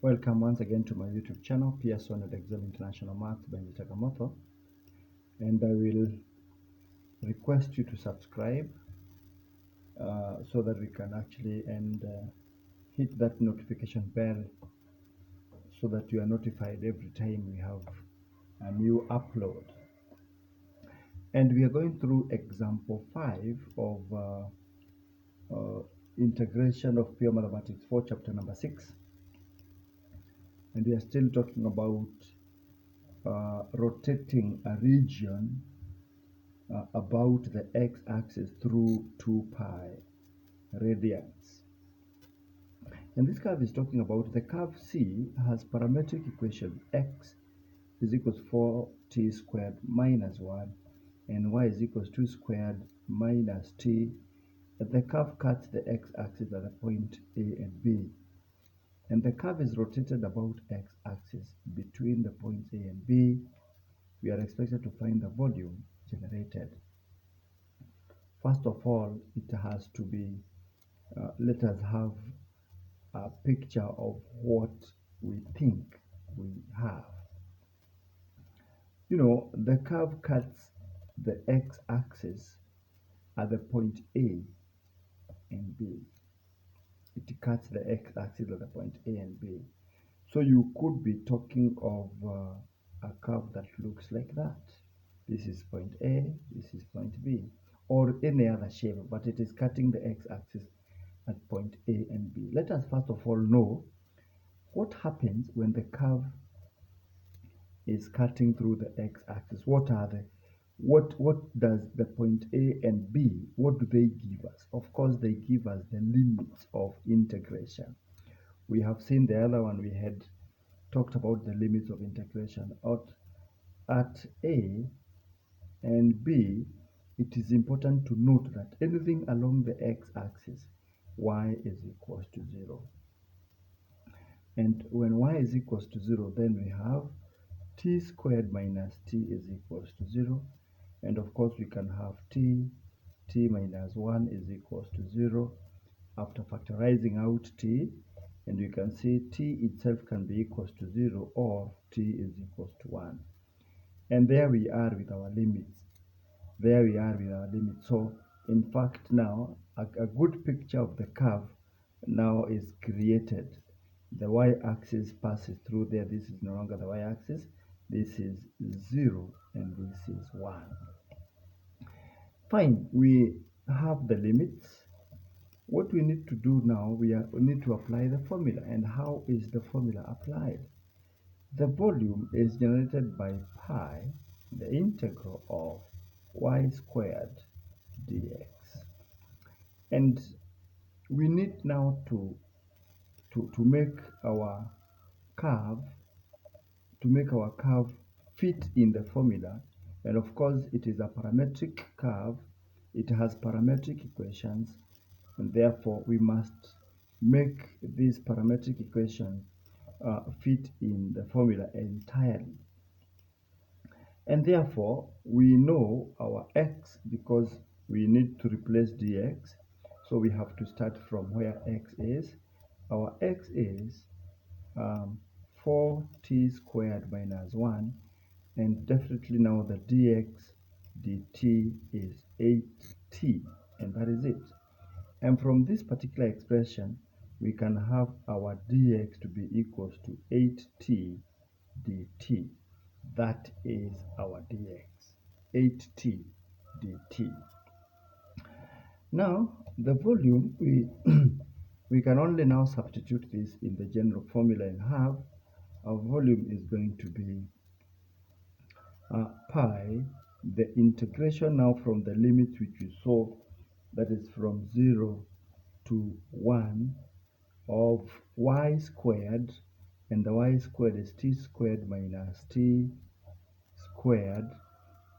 Welcome once again to my YouTube channel, Pearson at Excel International Maths by Mr. Kamoto. And I will request you to subscribe so that we can actually hit that notification bell so that you are notified every time we have a new upload. And we are going through example 5 of integration of pure mathematics 4, chapter number 6. And we are still talking about rotating a region about the x-axis through 2 pi radians. And this curve is talking about the curve C has parametric equation x is equals 4t squared minus 1 and y is equals 2 squared minus t. The curve cuts the x-axis at the point A and B. And the curve is rotated about x-axis between the points A and B. We are expected to find the volume generated. First of all, it has to be, let us have a picture of what we think we have. You know, the curve cuts the x-axis at the point A and B. It cuts the x-axis at the point A and B. So you could be talking of a curve that looks like that. This is point A, this is point B, or any other shape, but it is cutting the x-axis at point A and B. Let us first of all know what happens when the curve is cutting through the x-axis. What does the point A and B, what do they give us? Of course, they give us the limits of integration. We have seen the other one, we had talked about the limits of integration. At A and B, it is important to note that anything along the x-axis, y is equals to 0. And when y is equals to 0, then we have t squared minus t is equals to 0. And of course, we can have t minus 1 is equals to 0 after factorizing out t. And you can see t itself can be equals to 0 or t is equals to 1. And there we are with our limits. There we are with our limits. So in fact now a good picture of the curve now is created. The y-axis passes through there. This is no longer the y-axis. This is 0 and this is 1. Fine, we have the limits. What we need to do now, we need to apply the formula. And how is the formula applied? The volume is generated by pi, the integral of y squared dx. And we need now to make our curve fit in the formula. And of course, it is a parametric curve. It has parametric equations, and therefore we must make this parametric equation fit in the formula entirely. And therefore, we know our x because we need to replace dx. So we have to start from where x is. Our x is 4t squared minus 1. And definitely now the dx dt is 8t. And that is it. And from this particular expression, we can have our dx to be equals to 8t dt. That is our dx, 8t dt. Now, the volume, we can only now substitute this in the general formula and have our volume is going to be pi, the integration now from the limit which we saw, that is from 0 to 1 of y squared, and the y squared is t squared minus t squared,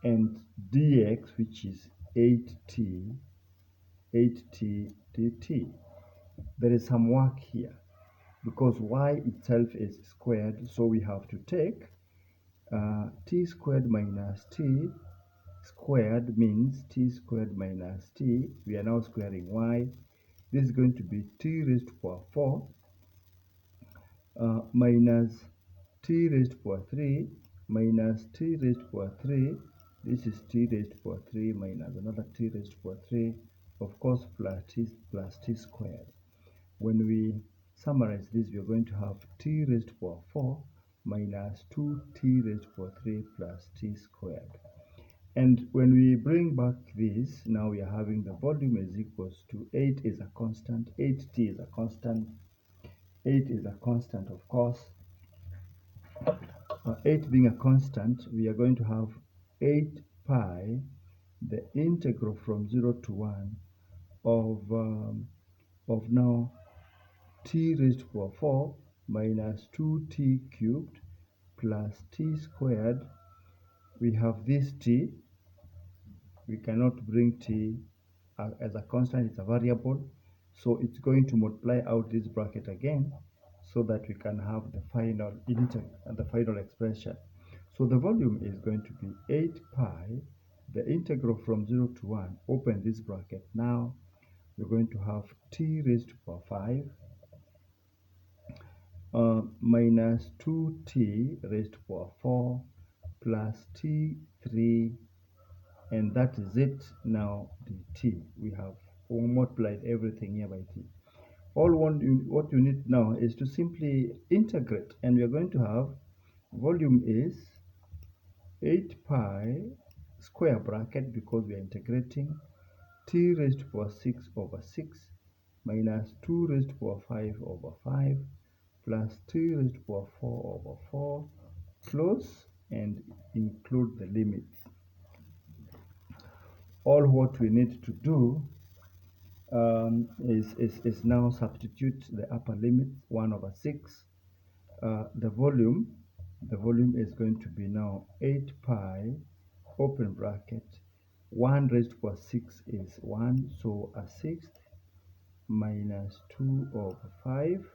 and dx, which is 8t dt. There is some work here because y itself is squared, so we have to take t squared minus t squared means t squared minus t. We are now squaring y. This is going to be t raised to power 4 minus t raised to the power 3 minus t raised to the power 3. This is t raised to the power 3 minus another t raised to the power 3, of course, plus t squared. When we summarize this, we are going to have t raised to the power 4 minus 2t raised to the power 3 plus t squared. And when we bring back this, now we are having the volume is equals to 8 is a constant, 8t is a constant, 8 is a constant, of course. 8 being a constant, we are going to have 8 pi, the integral from 0 to 1 of now t raised to the power 4 minus 2t cubed plus t squared. We have this t. We cannot bring t as a constant, it's a variable. So it's going to multiply out this bracket again so that we can have the final the final expression. So the volume is going to be 8 pi, the integral from 0 to 1, open this bracket. Now we're going to have t raised to the power 5 minus 2t raised to the power 4 plus t3, and that is it. Now dt, we have multiplied everything here by t. What you need now is to simply integrate, and we are going to have volume is 8 pi square bracket, because we are integrating, t raised to the power 6 over 6 minus 2 raised to the power 5 over 5 plus t raised to the power 4 over 4, close and include the limits. All what we need to do is now substitute the upper limit, 1 over 6. The volume is going to be now 8 pi, open bracket, 1 raised to the power 6 is 1, so a sixth, minus 2 over 5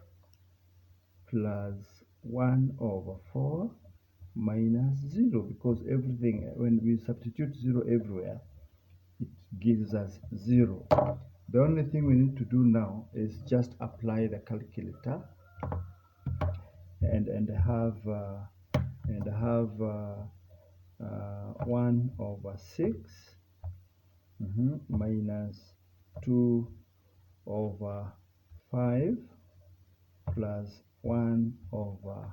plus 1 over 4 minus 0, because everything, when we substitute 0 everywhere, it gives us 0. The only thing we need to do now is just apply the calculator and have 1 over 6 minus 2 over 5 plus 1 over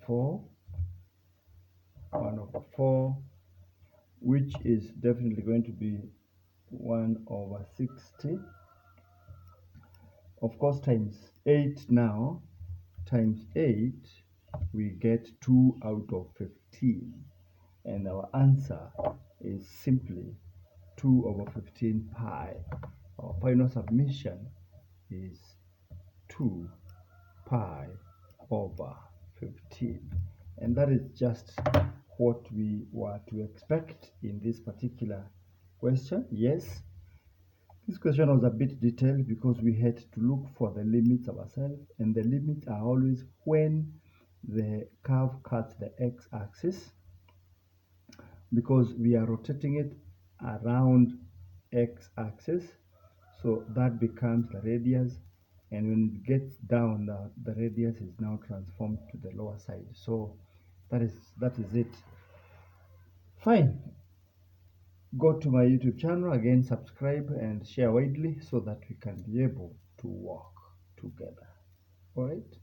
4, 1 over 4, which is definitely going to be 1 over 60, of course, times 8. Now times 8, we get 2 out of 15, and our answer is simply 2 over 15 pi. Our final submission is 2 pi over 15, and that is just what we were to expect in this particular question. Yes, this question was a bit detailed because we had to look for the limits ourselves, and the limits are always when the curve cuts the x-axis, because we are rotating it around x-axis, so that becomes the radius, and when it gets down, the radius is now transformed to the lower side. So that is it. Fine. Go to my YouTube channel again, subscribe and share widely so that we can be able to work together. All right.